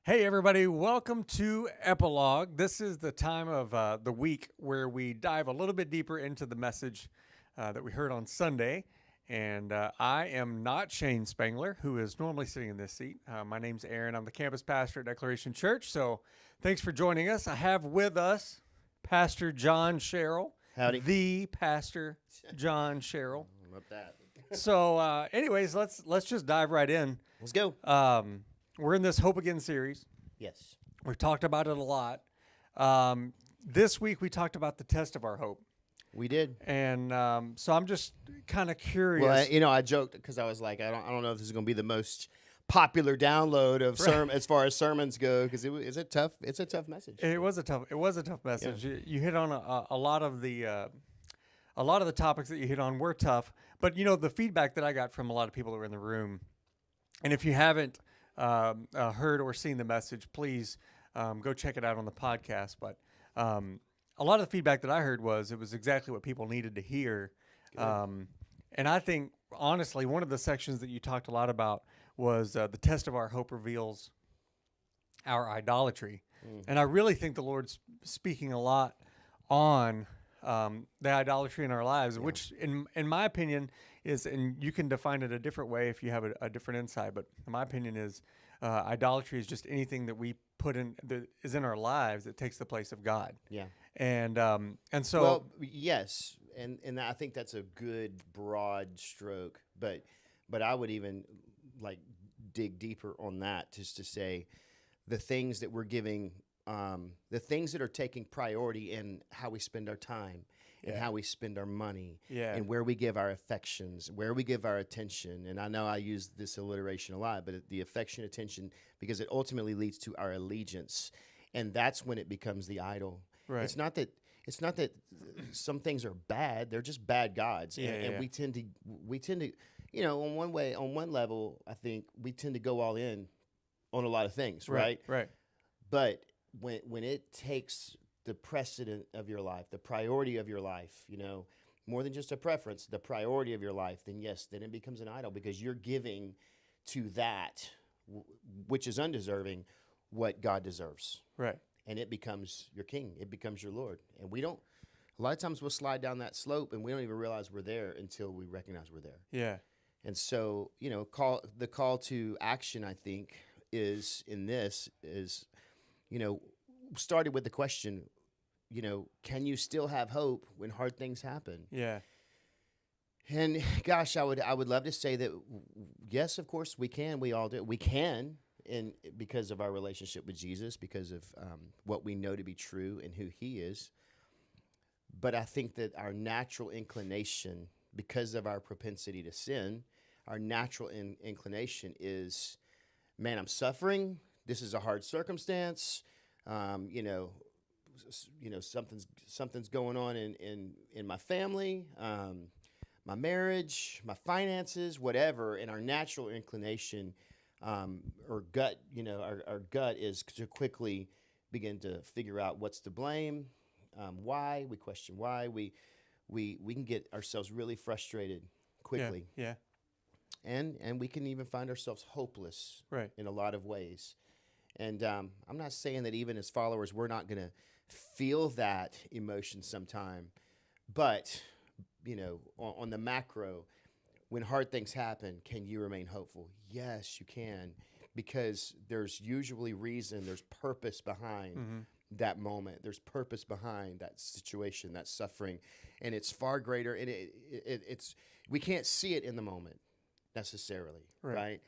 Hey, everybody, welcome to Epilogue. This is the time of the week where we dive a little bit deeper into the message that we heard on Sunday. And I am not Shane Spangler, who is normally sitting in this seat. My name's Aaron. I'm the campus pastor at Declaration Church. So thanks for joining us. I have with us Pastor John Sherrill. Howdy. The Pastor John Sherrill. Love that. So, anyways, let's just dive right in. Let's go. We're in this Hope Again series. Yes. We've talked about it a lot. This week we talked about the test of our hope. We did. And so I'm just kind of curious. Well, I joked because I was like, I don't know if this is going to be the most popular download of as far as sermons go, because it's a tough message. It was a tough message. Yeah. You hit on a lot of the topics that you hit on were tough. But the feedback that I got from a lot of people that were in the room, and if you haven't heard or seen the message, please go check it out on the podcast. But a lot of the feedback that I heard was it was exactly what people needed to hear. And I think, honestly, one of the sections that you talked a lot about was the test of our hope reveals our idolatry. And I really think the Lord's speaking a lot on the idolatry in our lives, which in my opinion is, and you can define it a different way if you have a different insight, but in my opinion is idolatry is just anything that we put in that is in our lives that takes the place of God. Yeah. And so, well, yes, and I think that's a good broad stroke, but I would even like dig deeper on that, just to say the things that we're giving, the things that are taking priority in how we spend our time and how we spend our money and where we give our affections, where we give our attention. And I know I use this alliteration a lot, but the affection, attention, because it ultimately leads to our allegiance. And that's when it becomes the idol. Right. It's not that some things are bad. They're just bad gods. And we tend to, on one level, I think we tend to go all in on a lot of things, right? Right. But when it takes the precedent of your life, the priority of your life, more than just a preference, the priority of your life, then it becomes an idol, because you're giving to that, which is undeserving, what God deserves. Right. And it becomes your king. It becomes your Lord. And a lot of times we'll slide down that slope and we don't even realize we're there until we recognize we're there. Yeah. And so, the call to action, I think, is started with the question, can you still have hope when hard things happen? Yeah. And gosh, I would love to say that yes, of course we can. We all do. We can, and because of our relationship with Jesus, because of what we know to be true and who He is. But I think that our natural inclination, because of our propensity to sin, our natural inclination is, man, I'm suffering. This is a hard circumstance. Something's going on in my family, my marriage, my finances, whatever. And our natural inclination, or gut, our gut is to quickly begin to figure out what's to blame, why. We question why. We can get ourselves really frustrated quickly. Yeah. And we can even find ourselves hopeless in a lot of ways. And I'm not saying that even as followers, we're not going to feel that emotion sometime. But, on the macro, when hard things happen, can you remain hopeful? Yes, you can, because there's usually reason, there's purpose behind that moment. There's purpose behind that situation, that suffering. And it's far greater. And it's we can't see it in the moment necessarily, right?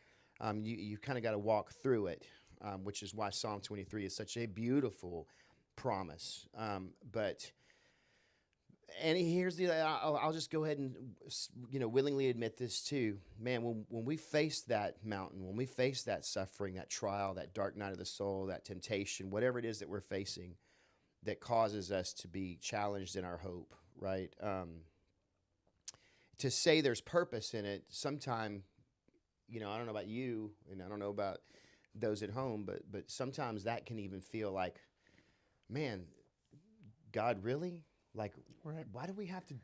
You kind of got to walk through it. Which is why Psalm 23 is such a beautiful promise. I'll just go ahead and, willingly admit this too. Man, when we face that mountain, when we face that suffering, that trial, that dark night of the soul, that temptation, whatever it is that we're facing that causes us to be challenged in our hope, right? To say there's purpose in it, sometime, I don't know about you, and I don't know about those at home, but sometimes that can even feel like, man, God, really? Like, Right. why do we have to?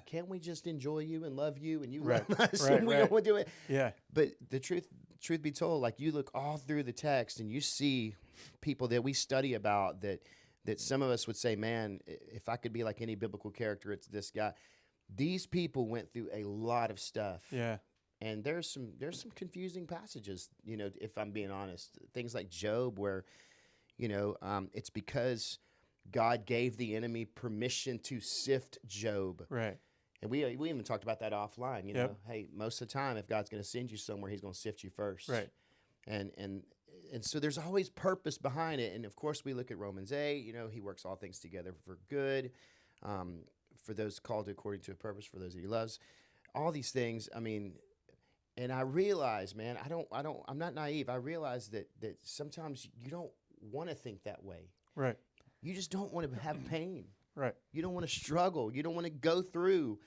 Can't we just enjoy you and love you and you Right. love us Right, and we right. don't want to do it? Yeah. But the truth be told, like you look all through the text and you see people that we study about that some of us would say, man, if I could be like any biblical character, it's this guy. These people went through a lot of stuff. Yeah. And there's some confusing passages, you know, if I'm being honest. Things like Job where, you know, it's because God gave the enemy permission to sift Job. Right. And we even talked about that offline, you Yep. know. Hey, most of the time if God's going to send you somewhere, he's going to sift you first. Right. And so there's always purpose behind it. And of course we look at Romans 8, you know, he works all things together for good. For those called according to a purpose, for those that he loves. All these things, I mean, and I realize, man, I'm not naive. I realize that sometimes you don't want to think that way. Right. You just don't want to have pain. Right. You don't want to struggle. You don't want to go through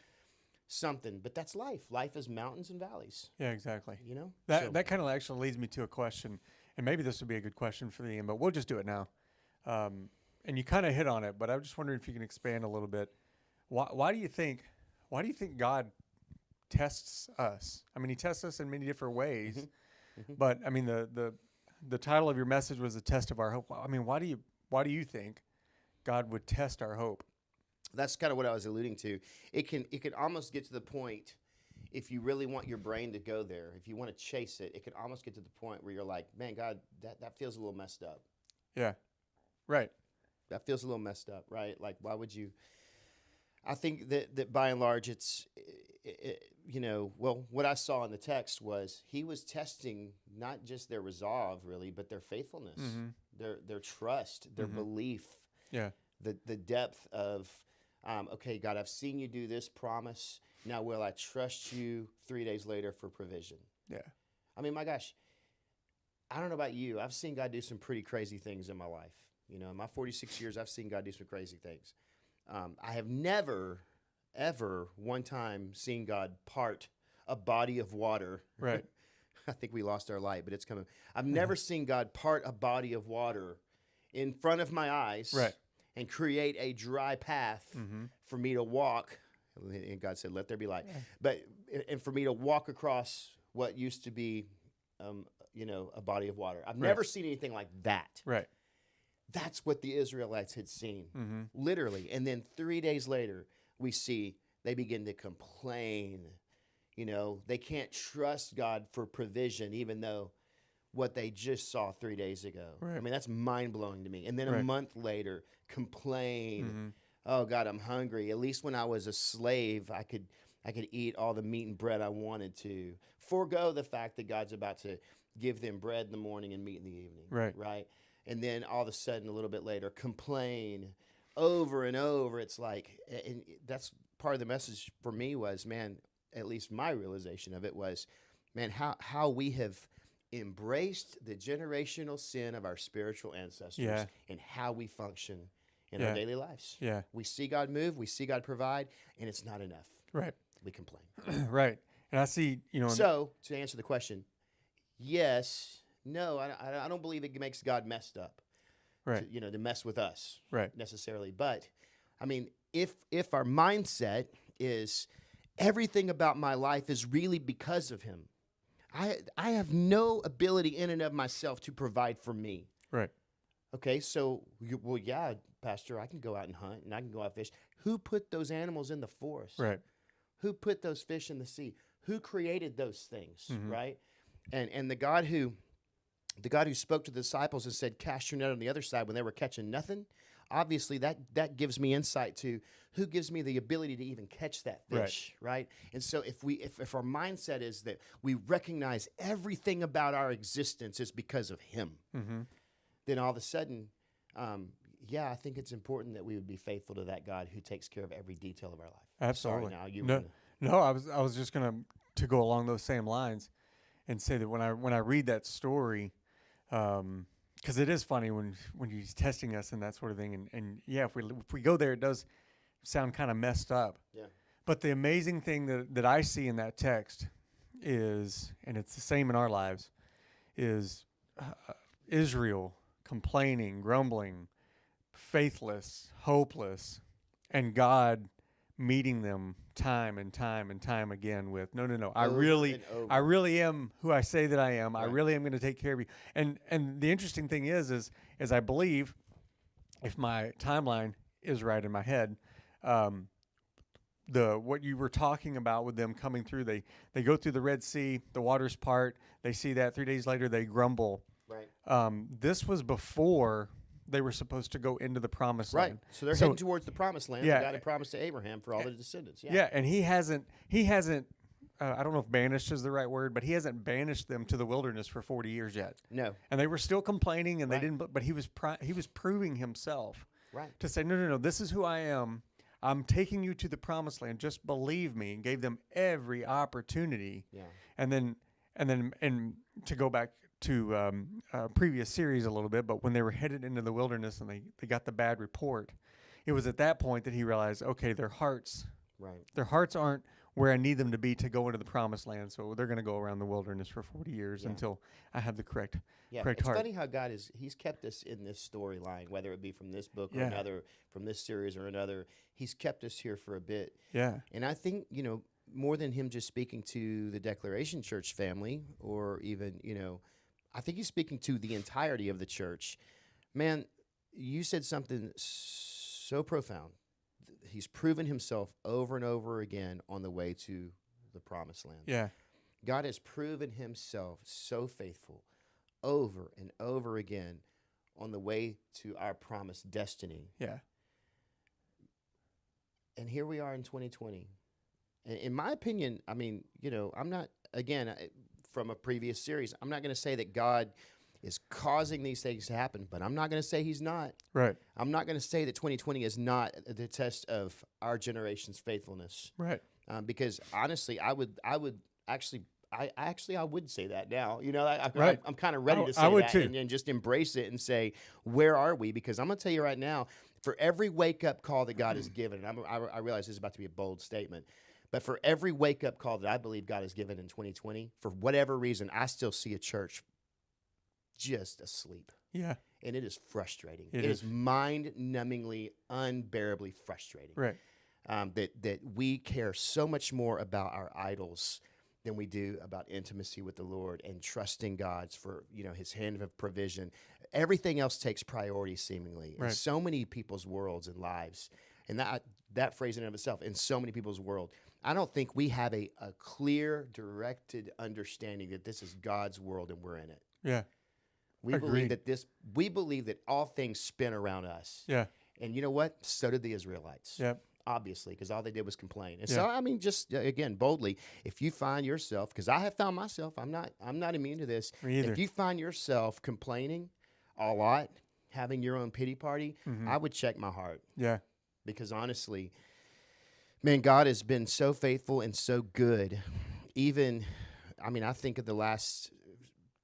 something. But that's life. Life is mountains and valleys. Yeah, exactly. You know? That kind of actually leads me to a question, and maybe this would be a good question for the end, but we'll just do it now. And you kind of hit on it, but I'm just wondering if you can expand a little bit. Why do you think God tests us? I mean, he tests us in many different ways, Mm-hmm. but I mean, the title of your message was a test of our hope. I mean, why do you think God would test our hope? That's kind of what I was alluding to. It can almost get to the point, if you really want your brain to go there, if you want to chase it, it can almost get to the point where you're like, man, God, that feels a little messed up. Yeah. Right. That feels a little messed up, right? Like, why would you? I think that by and large, you know, well, what I saw in the text was he was testing not just their resolve, really, but their faithfulness, their trust, their belief, Yeah. the depth of, okay, God, I've seen you do this promise. Now, will I trust you 3 days later for provision? Yeah. I mean, my gosh, I don't know about you. I've seen God do some pretty crazy things in my life. You know, in my 46 years, I've seen God do some crazy things. I have never, ever one time seen God part a body of water. Right. I think we lost our light, but it's coming. I've never seen God part a body of water in front of my eyes, Right. and create a dry path for me to walk. And God said, let there be light. Yeah. But, and for me to walk across what used to be, you know, a body of water. I've never seen anything like that. Right. That's what the Israelites had seen, Mm-hmm. literally. And then 3 days later, we see they begin to complain. You know, they can't trust God for provision, even though what they just saw 3 days ago. Right. I mean, that's mind-blowing to me. And then a Right. month later, complain. Mm-hmm. Oh, God, I'm hungry. At least when I was a slave, I could eat all the meat and bread I wanted to. Forego the fact that God's about to give them bread in the morning and meat in the evening. Right. Right? And then all of a sudden, a little bit later, complain over and over. It's like, and that's part of the message for me was, man, at least my realization of it was, man, how we have embraced the generational sin of our spiritual ancestors, Yeah. and how we function in Yeah. our daily lives. Yeah. We see God move, we see God provide, and it's not enough. Right. We complain. Right. And I see, you know, So, to answer the question, yes, no, I don't believe it makes God messed up. right. To mess with us Right. necessarily. But I mean, if our mindset is everything about my life is really because of him, I have no ability in and of myself to provide for me. Right. Okay, so well, yeah, Pastor, I can go out and hunt and I can go out fish. Who put those animals in the forest? Right. Who put those fish in the sea? Who created those things? Mhm. Right? And the God who spoke to the disciples and said, cast your net on the other side when they were catching nothing, obviously that gives me insight to who gives me the ability to even catch that fish, right? And so if our mindset is that we recognize everything about our existence is because of him, Mm-hmm. then all of a sudden, I think it's important that we would be faithful to that God who takes care of every detail of our life. Absolutely. Sorry, now you No, I was just gonna to go along those same lines and say that when I read that story, because it is funny when he's testing us and that sort of thing, and yeah, if we go there, it does sound kind of messed up. Yeah. But the amazing thing that I see in that text is, and it's the same in our lives, is Israel complaining, grumbling, faithless, hopeless, and God meeting them time and time and time again with no, I Over really and over. I really am who I say that I am. I Right. really am going to take care of you. And the interesting thing is I believe, if my timeline is right in my head, what you were talking about with them coming through, they go through the Red Sea, the waters part, they see that 3 days later they grumble. Right. This was before they were supposed to go into the promised Right. land. So they're heading towards the promised land. Yeah. that God had promised to Abraham for all the descendants. Yeah. Yeah, and he hasn't I don't know if banished is the right word, but he hasn't banished them to the wilderness for 40 years yet. No. And they were still complaining, and Right. they didn't. But he was proving himself Right. to say, no, this is who I am. I'm taking you to the promised land. Just believe me, and gave them every opportunity. Yeah. And then to go back to a previous series a little bit, but when they were headed into the wilderness and they got the bad report, it was at that point that he realized, okay, their hearts Right. aren't where I need them to be to go into the promised land. So they're going to go around the wilderness for 40 years Yeah. until I have the correct Yeah, correct it's heart. funny how He's kept us in this storyline, whether it be from this book or Yeah. another, from this series or another. He's kept us here for a bit. Yeah. And I think, more than him just speaking to the Declaration Church family, or even, I think he's speaking to the entirety of the church. Man, you said something so profound. He's proven himself over and over again on the way to the promised land. Yeah. God has proven himself so faithful over and over again on the way to our promised destiny. Yeah. And here we are in 2020. And in my opinion, I mean, I'm not, again, from a previous series, I'm not going to say that God is causing these things to happen, but I'm not going to say he's not. Right. I'm not going to say that 2020 is not the test of our generation's faithfulness. Right. Because honestly, I would actually say that now. Right. I'm kind of ready to say I would that too. and just embrace it and say, where are we? Because I'm going to tell you right now, for every wake up call that God has given, and I realize this is about to be a bold statement, but for every wake up call that I believe God has given in 2020, for whatever reason, I still see a church just asleep. Yeah. And it is frustrating. It It is. is mind-numbingly, unbearably frustrating. Right. That we care so much more about our idols than we do about intimacy with the Lord and trusting God's for His hand of provision. Everything else takes priority seemingly in Right. so many people's worlds and lives, and that phrase in and of itself, in so many people's world, I don't think we have a clear, directed understanding that this is God's world and we're in it. Yeah. We Agreed. believe that all things spin around us. Yeah. And you know what? So did the Israelites. Yep. Obviously, because all they did was complain. And Yeah. so, I mean, just again, boldly, if you find yourself, because I have found myself, I'm not immune to this. Me either. If you find yourself complaining a lot, having your own pity party, I would check my heart. Yeah. Because honestly, man, God has been so faithful and so good. Even, I mean, I think of the last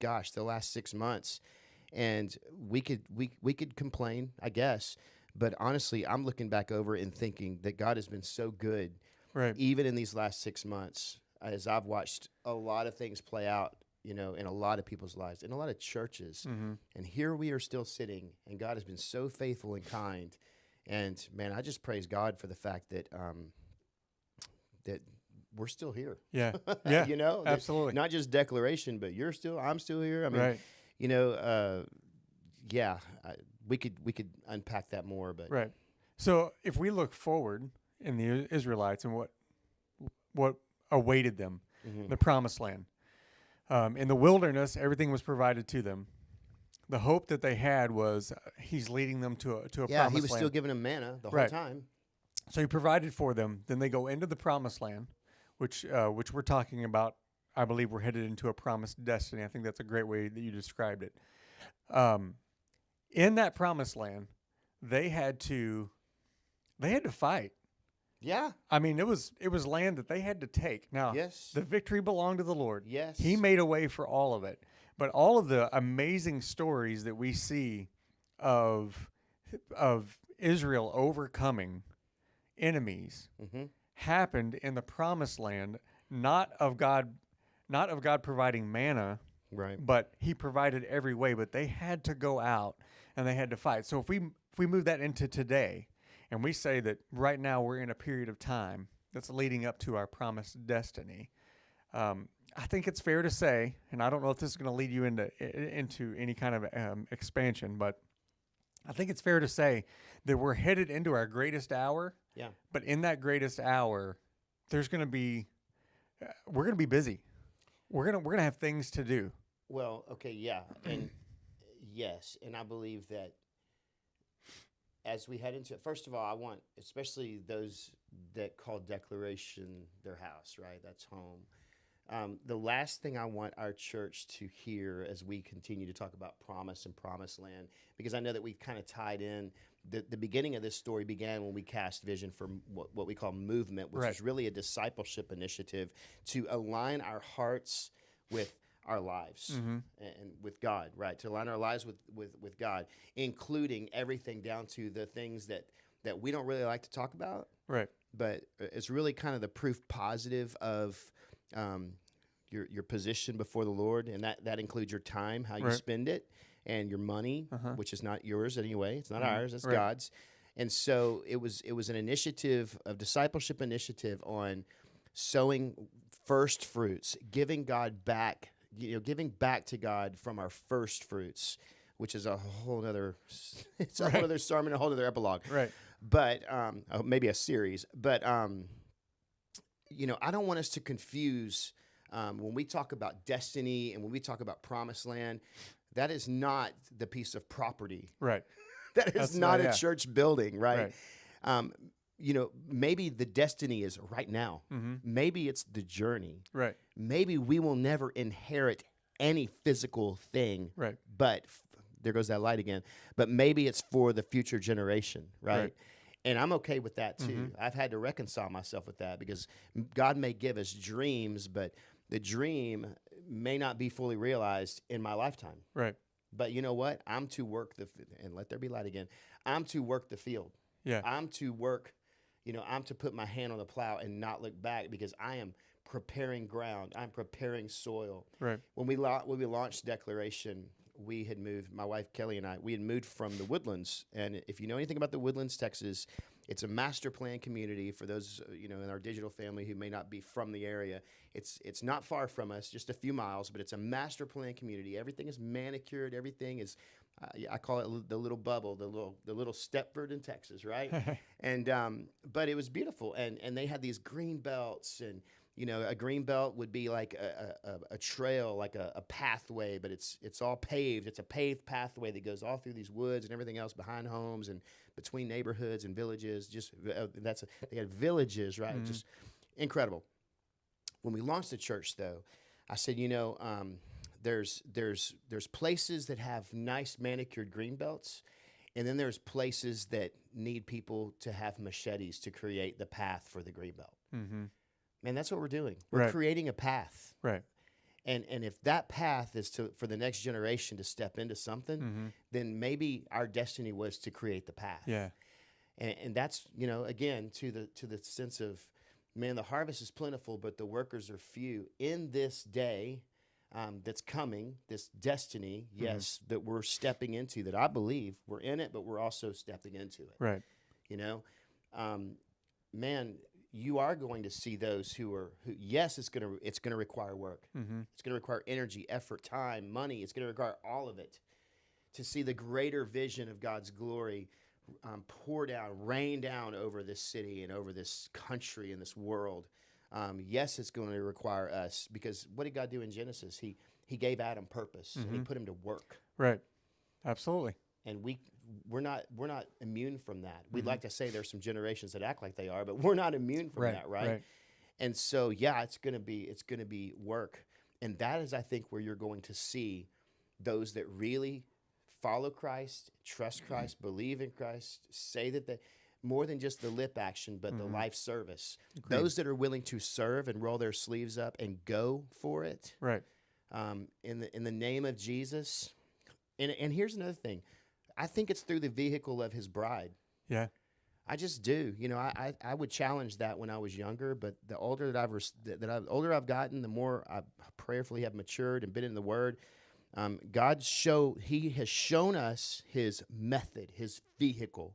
6 months, and we could complain, I guess. But honestly, I'm looking back over it and thinking that God has been so good, Right. even in these last 6 months, as I've watched a lot of things play out, in a lot of people's lives, in a lot of churches. Mm-hmm. And here we are still sitting, and God has been so faithful and kind. And man, I just praise God for the fact that that we're still here. Yeah. Yeah. that absolutely. not just declaration, but I'm still here. I mean, Right. We could unpack that more, but Right. So if we look forward in the Israelites and what awaited them, Mhm. the promised land, in the wilderness, everything was provided to them. The hope that they had was he's leading them to a yeah, promised he was land. still giving them manna the whole Right. time. So he provided for them. Then they go into the promised land, which we're talking about. I believe we're headed into a promised destiny. I think that's a great way that you described it. In that promised land, they had to fight. Yeah. I mean, it was land that they had to take. Now, Yes. the victory belonged to the Lord. Yes. He made a way for all of it. But all of the amazing stories that we see of Israel overcoming enemies Mhm. happened in the promised land, not of God providing manna, Right. but he provided every way. But they had to go out and they had to fight. So if we move that into today, and we say that right now we're in a period of time that's leading up to our promised destiny. I think it's fair to say, and I don't know if this is going to lead you into any kind of expansion, but I think it's fair to say that we're headed into our greatest hour. Yeah. But in that greatest hour, there's going to be, we're going to be busy. We're gonna have things to do. Well, okay, yeah, and yes, and I believe that as we head into it, first of all, I want, especially those that call Declaration their house, right? That's home. The last thing I want our church to hear as we continue to talk about promise and promised land, because I know that we've kind of tied in, the beginning of this story began when we cast vision for what we call movement, which is really a discipleship initiative to align our hearts with our lives and with God, right? To align our lives with God, including everything down to the things that we don't really like to talk about. Right. But it's really kind of the proof positive of your position before the Lord, and that includes your time, how you spend it, and your money, which is not yours anyway. It's not ours, it's God's. And so it was an initiative, a discipleship initiative on sowing first fruits, giving God back, giving back to God from our first fruits, which is a whole other, it's a whole other sermon, a whole other epilogue. Right. But maybe a series. But I don't want us to confuse when we talk about destiny and when we talk about promised land. That is not the piece of property. Right. That's not a church building, right? Maybe the destiny is right now. Maybe it's the journey. Right. Maybe we will never inherit any physical thing. Right. But there goes that light again. But maybe it's for the future generation, right? And I'm okay with that too. I've had to reconcile myself with that because God may give us dreams, but the dream may not be fully realized in my lifetime. Right. But you know what? I'm to work and let there be light again. I'm to work the field. Yeah. I'm to work, I'm to put my hand on the plow and not look back because I am preparing ground. I'm preparing soil. Right. When we launched Declaration, we had moved, my wife Kelly and I, we had moved from the Woodlands. And if you know anything about the Woodlands, Texas, it's a master plan community for those, in our digital family who may not be from the area. It's not far from us, just a few miles, but it's a master plan community. Everything is manicured. Everything is, I call it the little bubble, the little Stepford in Texas, right? And but it was beautiful, and they had these green belts, and a green belt would be like a trail, like a pathway, but it's all paved. It's a paved pathway that goes all through these woods and everything else behind homes and between neighborhoods and villages. They had villages, right? Just incredible. When we launched the church, though, I said, there's places that have nice manicured green belts, and then there's places that need people to have machetes to create the path for the green belt. Man, that's what we're doing. We're creating a path. Right. And if that path is for the next generation to step into something, then maybe our destiny was to create the path. Yeah. And that's, again, to the sense of, man, the harvest is plentiful, but the workers are few. In this day that's coming, this destiny, yes, that we're stepping into, that I believe we're in it, but we're also stepping into it. Right. Man, you are going to see those who yes, it's going to require work. It's going to require energy, effort, time, money. It's going to require all of it to see the greater vision of God's glory pour down, rain down over this city and over this country and this world. Yes, it's going to require us, because what did God do in Genesis? He gave Adam purpose and he put him to work. Right. Absolutely. And we're not immune from that. We'd like to say there's some generations that act like they are, but we're not immune from that, right? And so, yeah, it's going to be work. And that is, I think, where you're going to see those that really follow Christ, trust Christ, believe in Christ, say that they, more than just the lip action, but the life service. Agreed. Those that are willing to serve and roll their sleeves up and go for it. Right. In the name of Jesus. And here's another thing. I think it's through the vehicle of his bride. Yeah. I just do. I would challenge that when I was younger, but the older that older I've gotten, the more I prayerfully have matured and been in the Word. He has shown us his method, his vehicle,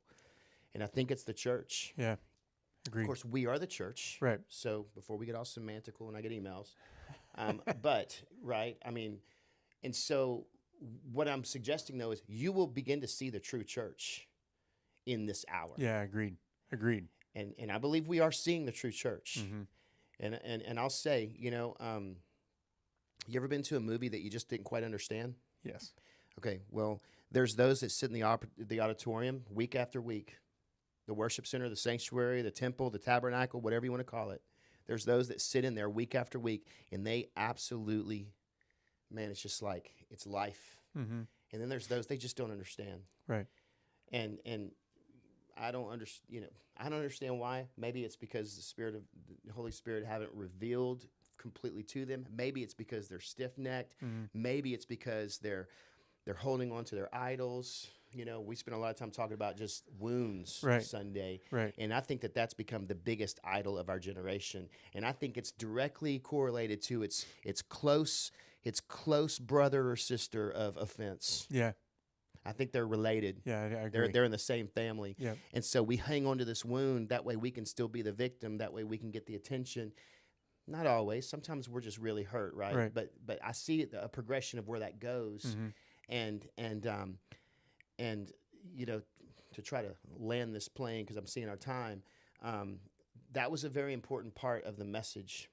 And I think it's the church. Yeah. Agreed. Of course, we are the church. Right. So before we get all semantical and I get emails, but right, I mean, and so what I'm suggesting though is you will begin to see the true church in this hour. Yeah. Agreed. And I believe we are seeing the true church. Mm-hmm. And I'll say, you ever been to a movie that you just didn't quite understand? Yes. Okay, well, there's those that sit in the auditorium week after week, the worship center, the sanctuary, the temple, the tabernacle, whatever you want to call it. There's those that sit in there week after week, and they absolutely, man, it's just like, it's life. Mm-hmm. And then there's those, they just don't understand. Right. And I don't understand why. Maybe it's because the Holy Spirit haven't revealed completely to them. Maybe it's because they're stiff-necked. Mm-hmm. Maybe it's because they're holding on to their idols. We spend a lot of time talking about just wounds Sunday. Right. And I think that that's become the biggest idol of our generation. And I think it's directly correlated to its close brother or sister of offense. Yeah. I think they're related. Yeah, I agree. They're in the same family. Yeah. And so we hang on to this wound. That way we can still be the victim. That way we can get the attention. Not always. Sometimes we're just really hurt, right? Right. But I see a progression of where that goes. Mm-hmm. And to try to land this plane, because I'm seeing our time, that was a very important part of the message.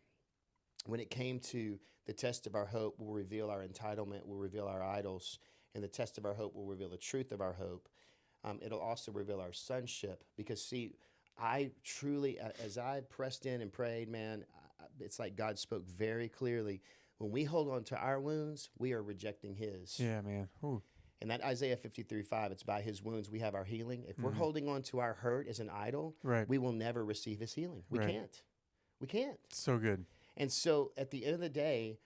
When it came to the test of our hope will reveal our entitlement, will reveal our idols, and the test of our hope will reveal the truth of our hope. It'll also reveal our sonship, because see, I truly, as I pressed in and prayed, man, it's like God spoke very clearly. When we hold on to our wounds, we are rejecting His. Yeah, man. Ooh. And that Isaiah 53:5, it's by His wounds we have our healing. If we're holding on to our hurt as an idol, Right. we will never receive His healing. We Right. can't. We can't. So good. And so at the end of the day,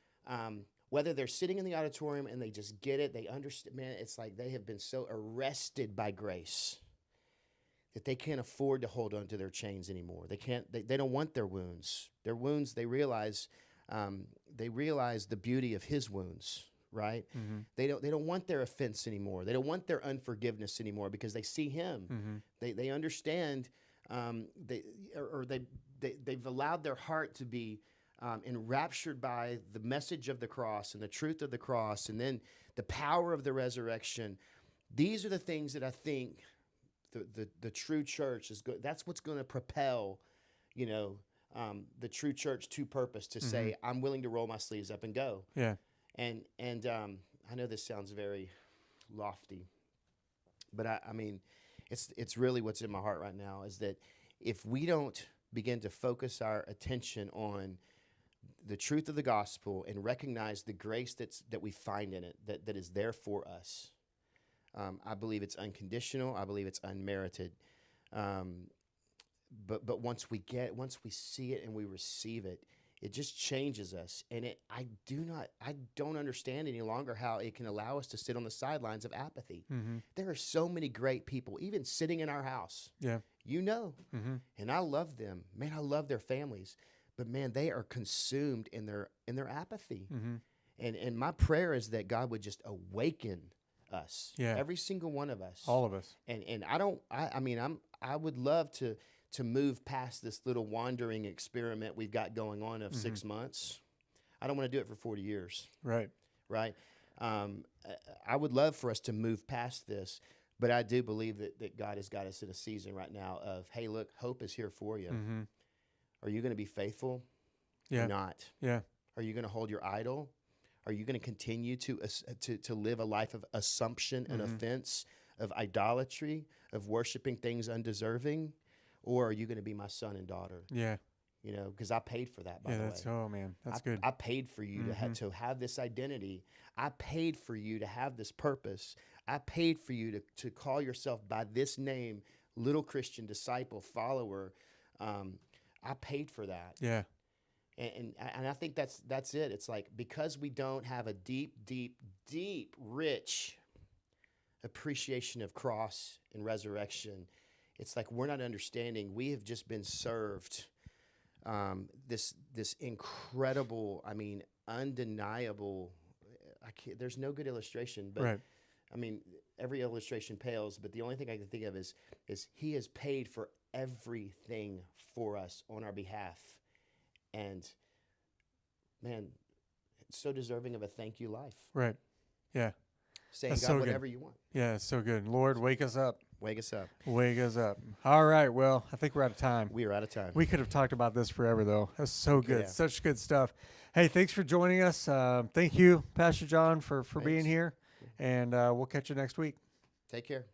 whether they're sitting in the auditorium and they just get it, they understand, man, it's like they have been so arrested by grace that they can't afford to hold on to their chains anymore. They don't want their wounds. Their wounds, they realize the beauty of His wounds, right? Mm-hmm. They don't want their offense anymore. They don't want their unforgiveness anymore, because they see Him. Mm-hmm. They understand, they've allowed their heart to be enraptured by the message of the cross and the truth of the cross, and then the power of the resurrection. These are the things that I think the true church is good. That's what's going to propel, the true church to purpose, to say, I'm willing to roll my sleeves up and go. Yeah. And I know this sounds very lofty, but I mean, it's really what's in my heart right now, is that if we don't begin to focus our attention on the truth of the gospel and recognize the grace that we find in it, that is there for us, I believe it's unconditional. I believe it's unmerited. But once we see it and we receive it, it just changes us. And I don't understand any longer how it can allow us to sit on the sidelines of apathy. Mm-hmm. There are so many great people, even sitting in our house. Yeah. Mm-hmm. And I love them. Man, I love their families. But man, they are consumed in their apathy. Mm-hmm. And my prayer is that God would just awaken us. Yeah. Every single one of us. All of us. And I would love to move past this little wandering experiment we've got going on of 6 months. I don't want to do it for 40 years. Right. Right. I would love for us to move past this, but I do believe that God has got us in a season right now of, hey, look, hope is here for you. Mm-hmm. Are you going to be faithful? Yeah. Or not? Yeah. Are you going to hold your idol? Are you going to continue to live a life of assumption and offense, of idolatry, of worshiping things undeserving? Or are you going to be my son and daughter? Yeah. Because I paid for that, by the way. Oh, man. That's good. I paid for you to have this identity. I paid for you to have this purpose. I paid for you to call yourself by this name, little Christian disciple, follower. I paid for that. Yeah. And I think that's it. It's like, because we don't have a deep, deep, deep, rich appreciation of cross and resurrection, it's like we're not understanding. We have just been served this incredible, undeniable. There's no good illustration, but right. I mean, every illustration pales, but the only thing I can think of is he has paid for everything for us on our behalf. And man, it's so deserving of a thank you life. Right. Yeah. Saying, That's God, so good. whatever you want. Yeah, it's so good. Lord, wake us up. Wake us up. Wake us up. All right. Well, I think we're out of time. We are out of time. We could have talked about this forever, though. That's so good. Yeah. Such good stuff. Hey, thanks for joining us. Thank you, Pastor John, for being Thanks. here. And we'll catch you next week. Take care.